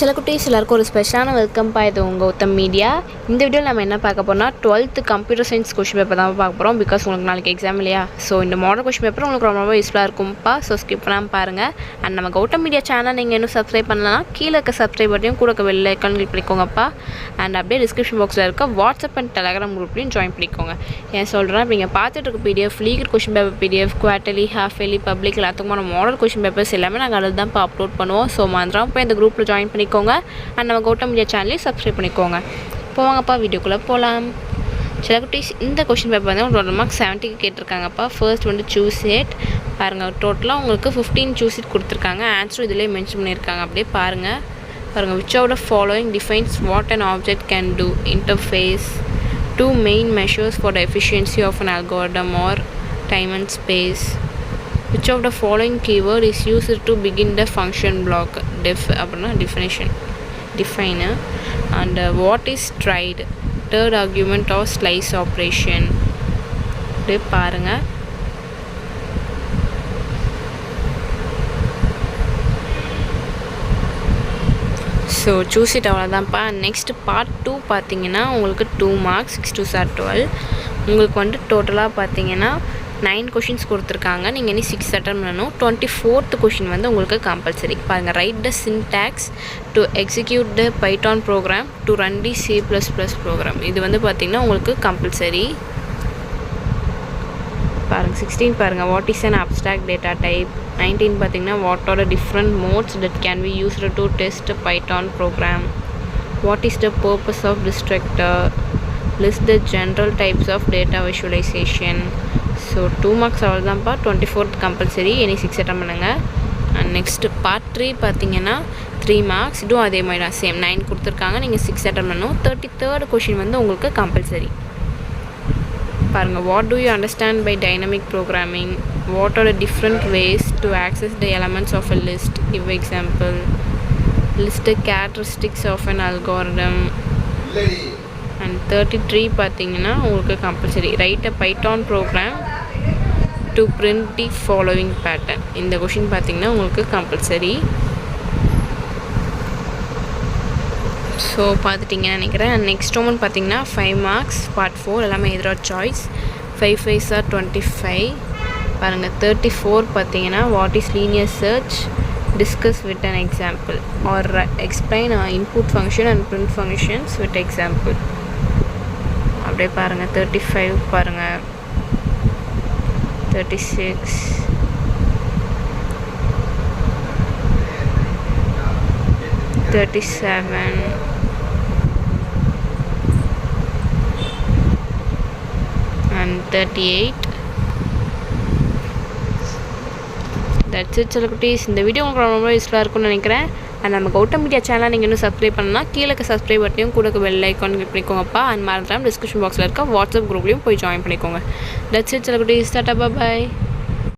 சில குட்டீஸ் எல்லாருக்கும் ஒரு ஸ்பெஷலான வெல்கம் பா. இது உங்கள் உத்தம் மீடியா. இந்த வீடியோவில் நம்ம என்ன பார்க்க போறோம்னா 12th computer science question paper தான் பார்க்க போகிறோம். பிகாஸ் உங்களுக்கு நாளைக்கு எக்ஸாம் இல்லையா. ஸோ இந்த மாடல் கொஷின் பேப்பர் உங்களுக்கு ரொம்ப யூஸ்ஃபுல்லாக இருக்கும்ப்பா. ஸோ ஸ்கிப் பண்ணாமல் பாருங்கள். அண்ட் நம்ம கௌதம் மீடியா சேனல் நீங்கள் இன்னும் சப்ஸ்கிரைப் பண்ணலாம், கீழே இருக்க சப்ஸ்கிரைப் பட்டையும் கூட வெள்ளை ஐக்கான் கிளிக் பண்ணிக்கோங்கப்பா. அண்ட் அப்படியே டிஸ்கிரிப்ஷன் பாக்ஸில் இருக்க வாட்ஸ்அப் அண்ட் டெலகிராம் குரூப்லையும் ஜாயின் பண்ணிக்கோங்க. ஏன் சொல்கிறேன், இப்போ நீங்கள் பார்த்துட்டு இருக்க PDF, legal question paper PDF, quarterly, half yearly, public எல்லாத்துக்குமான மாடல் கொஷின் பேப்பர்ஸ் எல்லாமே நாங்கள் அதில் தான் அப்லோட் பண்ணுவோம். ஸோ மறந்துடாம போய் இந்த குரூப்பில் ஜாயின் பண்ணிக்கோங்க. அண்ட் நம்ம கௌதம் மீடியா சேனலையும் சப்ஸ்கிரைப் பண்ணிக்கோங்க. போவாங்கப்பா, வீடியோக்குள்ளே போகலாம். சில குட்டீஸ் இந்த கொஷின் பேப்பர் வந்து டோட்டல் மார்க் 70க்கு கேட்டிருக்காங்கப்பா. ஃபர்ஸ்ட் வந்து சூஸ் இட் பாருங்கள். டோட்டலாக உங்களுக்கு 15 சூஸ் இட் கொடுத்துருக்காங்க. ஆன்சரும் இதிலே மென்ஷன் பண்ணியிருக்காங்க. அப்படியே பாருங்கள் which of the following defines what an object can do. Interface, two main measures for the efficiency of an algorithm or time and space. Which of the following keyword is used to begin the function block? Definer. And what is tried? Third argument of slice operation. பாருங்க. So choose it அவ்வளோதான்ப்பா. Next part 2 பார்த்தீங்கன்னா உங்களுக்கு 2 marks, 6 2 sir 12. உங்களுக்கு வந்து டோட்டலாக பார்த்தீங்கன்னா 9 questions கொடுத்துருக்காங்க. நீங்கள் இனி 6 அட்டன் பண்ணணும். 24th கொஷின் வந்து உங்களுக்கு கம்பல்சரி. பாருங்கள், write the syntax to execute the Python program to run the C++ program. இது வந்து பார்த்திங்கன்னா உங்களுக்கு கம்பல்சரி. பாருங்கள் 16 பாருங்கள், what is an abstract data type. 19 பார்த்தீங்கன்னா what are the different modes that can be used to test Python program. What is the purpose of destructor. List the general types of data visualisation. So 2 marks அவ்வளோதான்ப்பா. 24th compulsory. இனி 6 attend பண்ணுங்கள். And next part 3 பார்த்தீங்கன்னா 3 marks. இதுவும் அதே மாதிரி தான், same 9 கொடுத்துருக்காங்க. நீங்கள் 6 அட்டன் பண்ணணும். 33rd கொஷின் வந்து உங்களுக்கு கம்பல்சரி. பாருங்கள், what do you understand by dynamic programming. What are the different ways to access the elements of a list. Give example. List the characteristics of an algorithm. And 33 பார்த்தீங்கன்னா உங்களுக்கு compulsory. Write a Python program to print the following pattern. இந்த question பார்த்தீங்கன்னா உங்களுக்கு compulsory. So பார்த்துட்டிங்கன்னு நினைக்கிறேன். Next one பார்த்தீங்கன்னா 5 marks part 4 எல்லாமே எதிராக choice. 5 5s are 25. பாருங்கள் 34 பார்த்தீங்கன்னா what is linear search. Discuss with an example or explain input function and print functions with example. அப்படியே பாருங்கள் 35 பாருங்கள். 36 37 and 38. தட்ஸ் இட் சில குட்டீஸ். இந்த வீடியோ உங்களுக்கு ரொம்ப யூஸ்ஃபுல்லாக இருக்கும்னு நினைக்கிறேன். அண்ட் நம்ம கௌதம் மீடியா சேனலை நீங்கள் இன்னும் சப்ஸ்கிரைப் பண்ணலாம், கீழே சப்ஸ்கிரைப் பட்டையும் கூட பெல் ஐக்கான் கிளிக் பண்ணிக்கோங்கப்பா. அண்ட் மறந்துடாம டிஸ்கிரிப்ஷன் பாக்ஸில் இருக்க வாட்ஸ்அப் குரூப்லையும் போய் ஜாயின் பண்ணிக்கோங்க. தட்ஸ் இட் சில குட்டீஸ். டாடா பாய்.